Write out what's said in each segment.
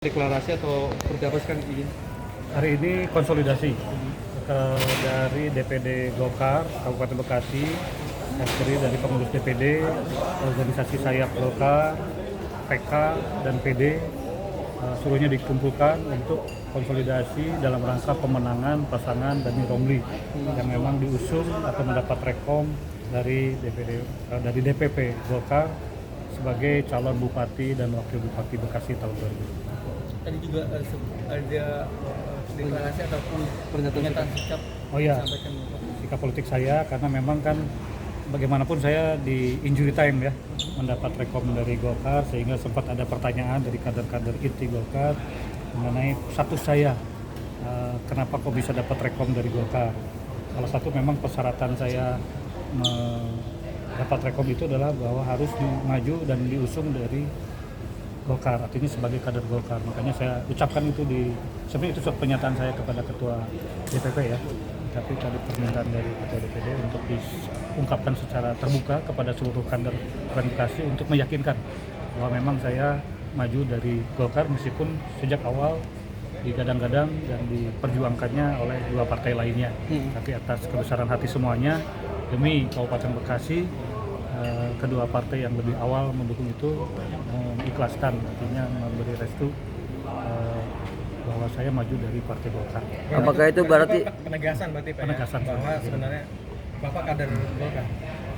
Deklarasi atau seperti apa sekarang ini? Hari ini konsolidasi dari DPD Golkar Kabupaten Bekasi, yang terdiri dari pengurus DPD, organisasi sayap Golkar, PK dan PD, seluruhnya dikumpulkan untuk konsolidasi dalam rangka pemenangan pasangan Dani Romli yang memang diusung atau mendapat rekom dari DPP Golkar sebagai calon bupati dan wakil bupati Bekasi tahun 2020. Tadi juga ada deklarasi ataupun pernyataan sikap. Oh iya, disampaikan Bapak. sikap politik saya karena memang kan bagaimanapun saya di injury time ya mendapat rekom dari Golkar, sehingga sempat ada pertanyaan dari kader-kader inti Golkar mengenai status saya, kenapa kok bisa dapat rekom dari Golkar. Salah satu memang persyaratan saya mendapat rekom itu adalah bahwa harus maju dan diusung dari Golkar, artinya sebagai kader Golkar. Makanya saya ucapkan itu sebenarnya itu pernyataan saya kepada Ketua DPP ya, tapi tadi permintaan dari Ketua DPD untuk diungkapkan secara terbuka kepada seluruh kader Bekasi untuk meyakinkan bahwa memang saya maju dari Golkar meskipun sejak awal digadang-gadang dan diperjuangkannya oleh dua partai lainnya. Tapi atas kebesaran hati semuanya demi Kabupaten Bekasi, kedua partai yang lebih awal mendukung itu mengikhlaskan, artinya memberi restu bahwa saya maju dari Partai Golkar. Apakah itu berarti penegasan berarti Pak, Penegasan, bahwa Pak. sebenarnya Bapak kader Golkar?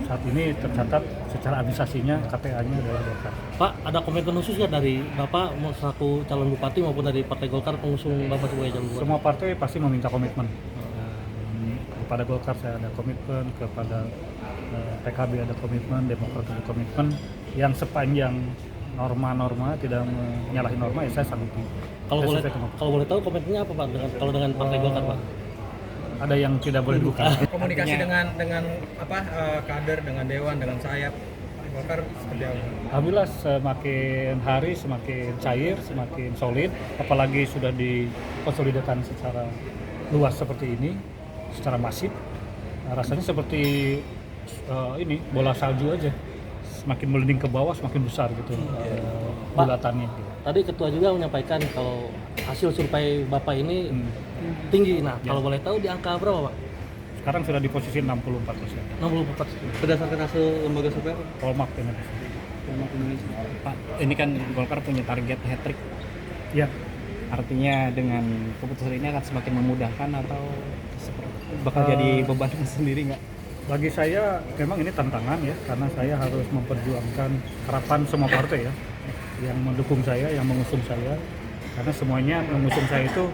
Saat ini tercatat secara administrasinya KTA-nya dari Golkar. Pak, ada komitmen khusus ya dari Bapak selaku calon bupati maupun dari Partai Golkar pengusung Bapak sebagai calon bupati? Semua partai pasti meminta komitmen. Kepada Golkar saya ada komitmen, kepada PKB ada komitmen, Demokrat ada komitmen, yang sepanjang norma-norma tidak menyalahi norma ya saya sanggupi. Kalau boleh tahu komitmennya apa Pak dengan Partai Golkar Pak? Ada yang tidak boleh dibuka. Komunikasi dengan kader, dengan dewan, dengan sayap Golkar seperti apa? Alhamdulillah semakin hari semakin cair, semakin solid, apalagi sudah dikonsolidasikan secara luas seperti ini, secara masif. Rasanya seperti ini bola salju aja, semakin melending ke bawah semakin besar gitu bulatannya. Tadi Ketua juga menyampaikan kalau hasil survei Bapak ini tinggi. Nah, kalau boleh tahu di angka berapa Pak? Sekarang sudah di posisi 64%. 64. Berdasarkan hasil lembaga survei apa? Polmark dengan Pak, ini kan Golkar punya target hat-trick. ya. Artinya dengan keputusan ini akan semakin memudahkan atau bakal jadi beban sendiri nggak? Bagi saya memang ini tantangan ya, karena saya harus memperjuangkan harapan semua partai ya yang mendukung saya, yang mengusung saya, karena semuanya mengusung saya itu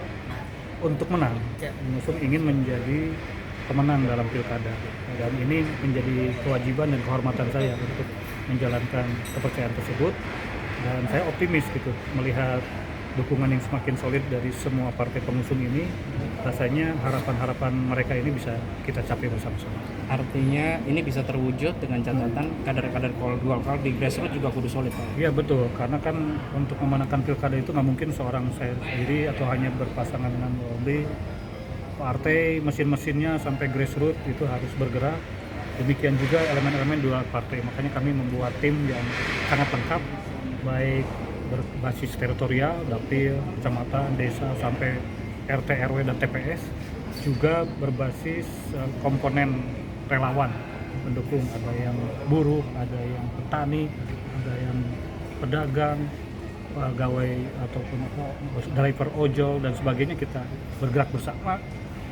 untuk menang, mengusung ingin menjadi pemenang dalam pilkada, dan ini menjadi kewajiban dan kehormatan saya untuk menjalankan kepercayaan tersebut. Dan saya optimis gitu melihat dukungan yang semakin solid dari semua partai pengusung ini. Rasanya harapan-harapan mereka ini bisa kita capai bersama-sama. Artinya ini bisa terwujud dengan catatan kader-kader Golkar di grassroots juga kudu solid, Pak. Iya betul, karena kan untuk memenangkan pilkada itu nggak mungkin seorang saya sendiri atau hanya berpasangan dengan Romli. Partai mesin-mesinnya sampai grassroots itu harus bergerak. Demikian juga elemen-elemen dua partai. Makanya kami membuat tim yang sangat lengkap, baik berbasis teritorial, dapil, kecamatan, desa, sampai RT, RW, dan TPS, juga berbasis komponen relawan pendukung, ada yang buruh, ada yang petani, ada yang pedagang, pegawai ataupun driver ojol dan sebagainya. Kita bergerak bersama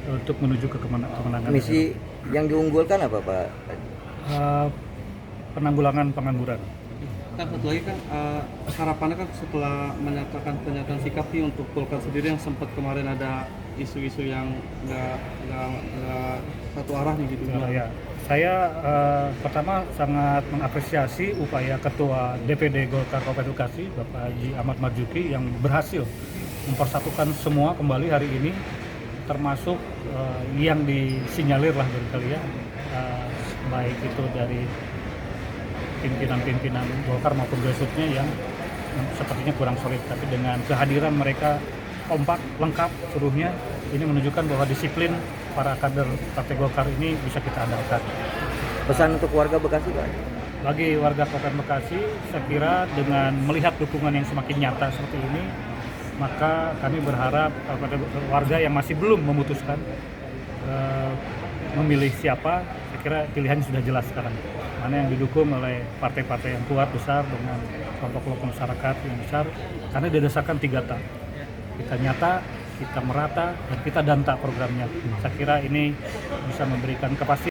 untuk menuju ke kemenangan. misi yang diunggulkan apa Pak? Penanggulangan pengangguran. Kan satu lagi kan harapannya kan setelah menyatakan pernyataan sikap nih untuk Golkar sendiri yang sempat kemarin ada isu-isu yang nggak satu arah nih gitu. Ya, saya pertama sangat mengapresiasi upaya Ketua DPD Golkar Kabupaten Bekasi, Bapak Haji Ahmad Marzuki, yang berhasil mempersatukan semua kembali hari ini, termasuk yang disinyalir lah barangkali ya, baik itu dari pimpinan-pimpinan Golkar maupun grassroots-nya yang sepertinya kurang solid, tapi dengan kehadiran mereka kompak, lengkap seluruhnya, ini menunjukkan bahwa disiplin para kader Partai Golkar ini bisa kita andalkan. Pesan untuk warga Bekasi Pak? Bagi warga Kabupaten Bekasi, saya kira dengan melihat dukungan yang semakin nyata seperti ini, maka kami berharap pada warga yang masih belum memutuskan memilih siapa, saya kira pilihannya sudah jelas sekarang. Mana yang didukung oleh partai-partai yang kuat besar dengan kelompok-kelompok masyarakat yang besar, karena didasarkan 3T. Kita nyata, kita merata, dan kita danta programnya. Saya kira ini bisa memberikan kepastian